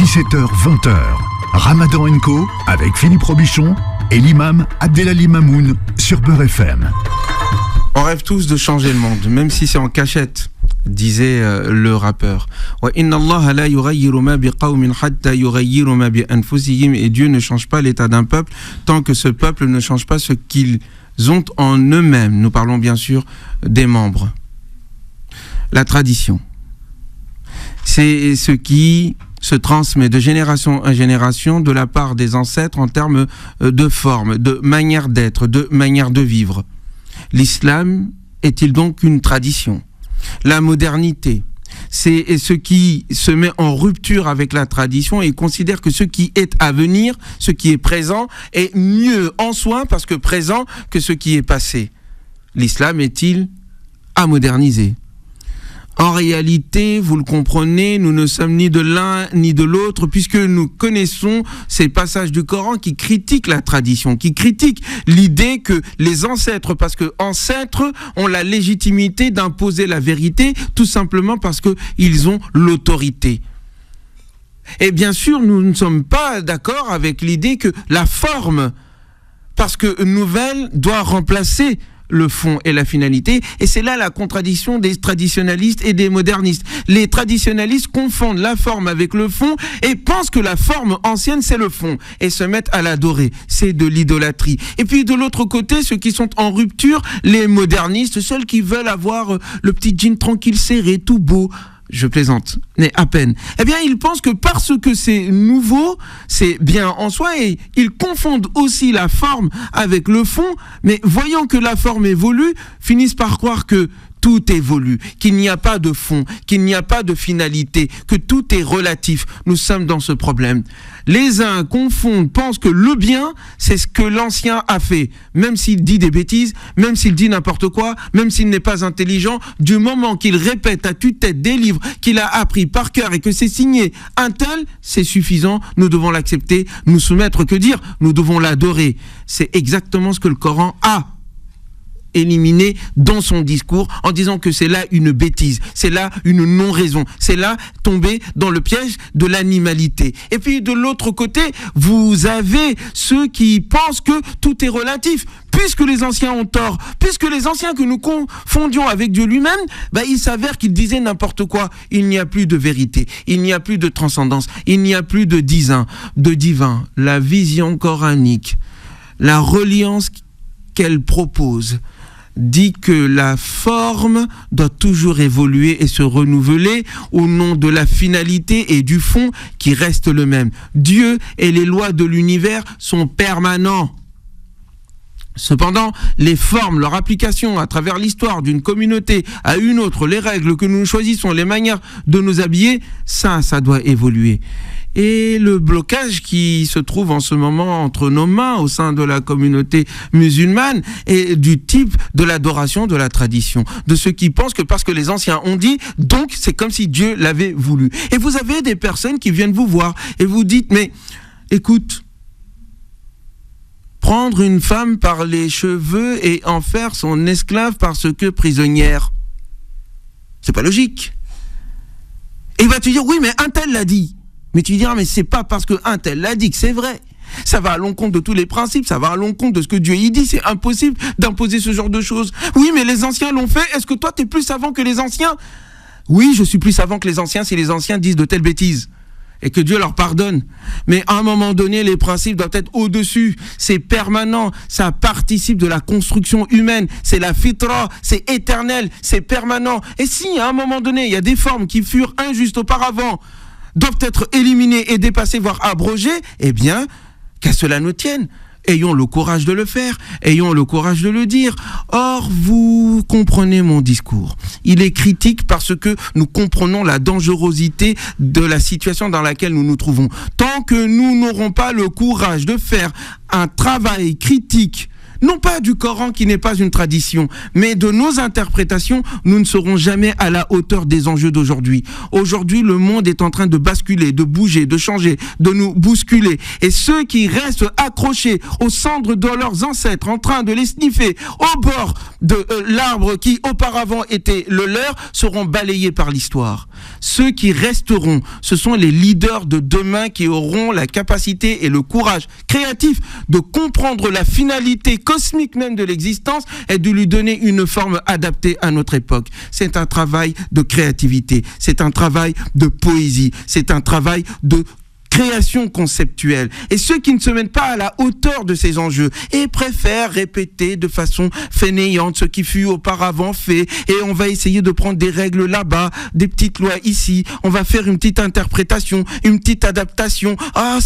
17h-20h, Ramadan & Co avec Philippe Robichon et l'imam Abdelali Mamoun sur Beurre FM. On rêve tous de changer le monde, même si c'est en cachette, disait le rappeur. Et Dieu ne change pas l'état d'un peuple tant que ce peuple ne change pas ce qu'ils ont en eux-mêmes. Nous parlons bien sûr des membres. La tradition, c'est ce qui se transmet de génération en génération de la part des ancêtres en termes de forme, de manière d'être, de manière de vivre. L'islam est-il donc une tradition ? La modernité, c'est ce qui se met en rupture avec la tradition et considère que ce qui est à venir, ce qui est présent, est mieux en soi parce que présent que ce qui est passé. L'islam est-il à moderniser ? En réalité, vous le comprenez, nous ne sommes ni de l'un ni de l'autre, puisque nous connaissons ces passages du Coran qui critiquent la tradition, qui critiquent l'idée que les ancêtres, parce que ancêtres ont la légitimité d'imposer la vérité, tout simplement parce qu'ils ont l'autorité. Et bien sûr, nous ne sommes pas d'accord avec l'idée que la forme, parce que nouvelle, doit remplacer le fond et la finalité, et c'est là la contradiction des traditionalistes et des modernistes. Les traditionalistes confondent la forme avec le fond et pensent que la forme ancienne c'est le fond et se mettent à l'adorer. C'est de l'idolâtrie. Et puis de l'autre côté, ceux qui sont en rupture, les modernistes, ceux qui veulent avoir le petit jean tranquille serré, tout beau. Je plaisante, mais à peine. Eh bien, ils pensent que parce que c'est nouveau, c'est bien en soi et ils confondent aussi la forme avec le fond, mais voyant que la forme évolue, finissent par croire que tout évolue, qu'il n'y a pas de fond, qu'il n'y a pas de finalité, que tout est relatif. Nous sommes dans ce problème. Les uns confondent, pensent que le bien, c'est ce que l'ancien a fait. Même s'il dit des bêtises, même s'il dit n'importe quoi, même s'il n'est pas intelligent, du moment qu'il répète à tue-tête des livres qu'il a appris par cœur et que c'est signé un tel, c'est suffisant, nous devons l'accepter, nous soumettre, que dire ? Nous devons l'adorer. C'est exactement ce que le Coran a éliminé dans son discours en disant que c'est là une bêtise, c'est là une non-raison, c'est là tomber dans le piège de l'animalité. Et puis de l'autre côté, vous avez ceux qui pensent que tout est relatif. Puisque les anciens ont tort, puisque les anciens que nous confondions avec Dieu lui-même, il s'avère qu'ils disaient n'importe quoi. Il n'y a plus de vérité, il n'y a plus de transcendance, il n'y a plus de divin. La vision coranique, la reliance qu'elle propose, dit que la forme doit toujours évoluer et se renouveler au nom de la finalité et du fond qui reste le même. Dieu et les lois de l'univers sont permanents. Cependant, les formes, leur application à travers l'histoire d'une communauté à une autre, les règles que nous choisissons, les manières de nous habiller, ça doit évoluer. Et le blocage qui se trouve en ce moment entre nos mains au sein de la communauté musulmane est du type de l'adoration de la tradition, de ceux qui pensent que parce que les anciens ont dit, donc c'est comme si Dieu l'avait voulu. Et vous avez des personnes qui viennent vous voir et vous dites, mais écoute, prendre une femme par les cheveux et en faire son esclave parce que prisonnière, c'est pas logique. Et il va te dire, oui, mais un tel l'a dit. Mais tu diras, mais c'est pas parce qu'un tel l'a dit que c'est vrai. Ça va à l'encontre de tous les principes, ça va à l'encontre de ce que Dieu y dit. C'est impossible d'imposer ce genre de choses. Oui, mais les anciens l'ont fait. Est-ce que toi, t'es plus savant que les anciens ? Oui, je suis plus savant que les anciens si les anciens disent de telles bêtises. Et que Dieu leur pardonne. Mais à un moment donné, les principes doivent être au-dessus. C'est permanent. Ça participe de la construction humaine. C'est la fitra. C'est éternel. C'est permanent. Et si, à un moment donné, il y a des formes qui furent injustes auparavant, doivent être éliminés et dépassés, voire abrogés, eh bien, qu'à cela nous tienne. Ayons le courage de le faire, ayons le courage de le dire. Or, vous comprenez mon discours. Il est critique parce que nous comprenons la dangerosité de la situation dans laquelle nous nous trouvons. Tant que nous n'aurons pas le courage de faire un travail critique non pas du Coran qui n'est pas une tradition, mais de nos interprétations, nous ne serons jamais à la hauteur des enjeux d'aujourd'hui. Aujourd'hui, le monde est en train de basculer, de bouger, de changer, de nous bousculer. Et ceux qui restent accrochés aux cendres de leurs ancêtres, en train de les sniffer au bord de l'arbre qui auparavant était le leur, seront balayés par l'histoire. Ceux qui resteront, ce sont les leaders de demain qui auront la capacité et le courage créatif de comprendre la finalité cosmique même de l'existence et de lui donner une forme adaptée à notre époque. C'est un travail de créativité, c'est un travail de poésie, c'est un travail de création conceptuelle. Et ceux qui ne se mettent pas à la hauteur de ces enjeux et préfèrent répéter de façon fainéante ce qui fut auparavant fait, et on va essayer de prendre des règles là-bas, des petites lois ici, on va faire une petite interprétation, une petite adaptation. Ah,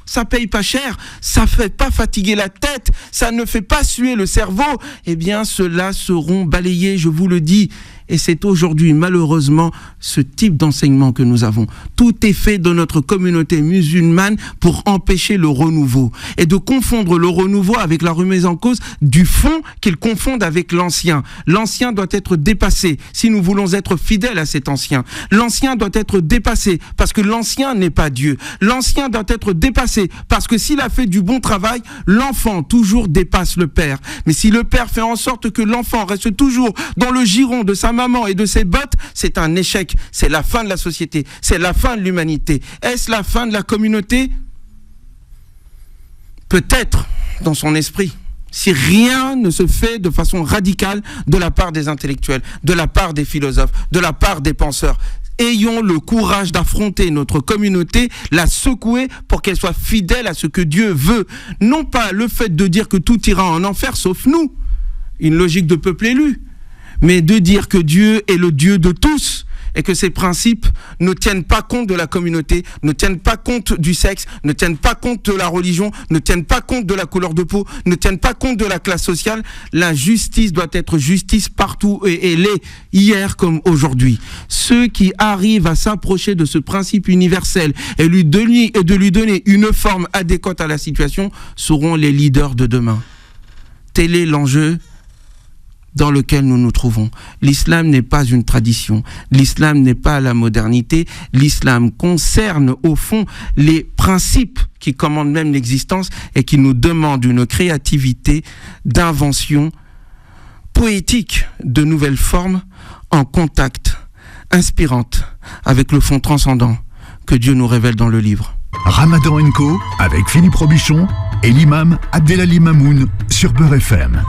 ça paye pas cher, ça fait pas fatiguer la tête, ça ne fait pas suer le cerveau. Eh bien, ceux-là seront balayés, je vous le dis. Et c'est aujourd'hui, malheureusement, ce type d'enseignement que nous avons. Tout est fait dans notre communauté musulmane pour empêcher le renouveau. Et de confondre le renouveau avec la remise en cause du fond qu'ils confondent avec l'ancien. L'ancien doit être dépassé si nous voulons être fidèles à cet ancien. L'ancien doit être dépassé parce que l'ancien n'est pas Dieu. L'ancien doit être dépassé parce que s'il a fait du bon travail, l'enfant toujours dépasse le père. Mais si le père fait en sorte que l'enfant reste toujours dans le giron de sa maman et de ses bottes, c'est un échec. C'est la fin de la société. C'est la fin de l'humanité. Est-ce la fin de la communauté ? Peut-être dans son esprit. Si rien ne se fait de façon radicale de la part des intellectuels, de la part des philosophes, de la part des penseurs. Ayons le courage d'affronter notre communauté, la secouer pour qu'elle soit fidèle à ce que Dieu veut. Non pas le fait de dire que tout ira en enfer sauf nous. Une logique de peuple élu. Mais de dire que Dieu est le Dieu de tous et que ces principes ne tiennent pas compte de la communauté, ne tiennent pas compte du sexe, ne tiennent pas compte de la religion, ne tiennent pas compte de la couleur de peau, ne tiennent pas compte de la classe sociale. La justice doit être justice partout et elle est hier comme aujourd'hui. Ceux qui arrivent à s'approcher de ce principe universel et de lui donner une forme adéquate à la situation seront les leaders de demain. Tel est l'enjeu dans lequel nous nous trouvons. L'islam n'est pas une tradition. L'islam n'est pas la modernité. L'islam concerne au fond les principes qui commandent même l'existence et qui nous demandent une créativité d'invention poétique de nouvelles formes en contact, inspirante avec le fond transcendant que Dieu nous révèle dans le livre. Ramadan & Co avec Philippe Robichon et l'imam Abdelali Mamoun sur Beurre FM.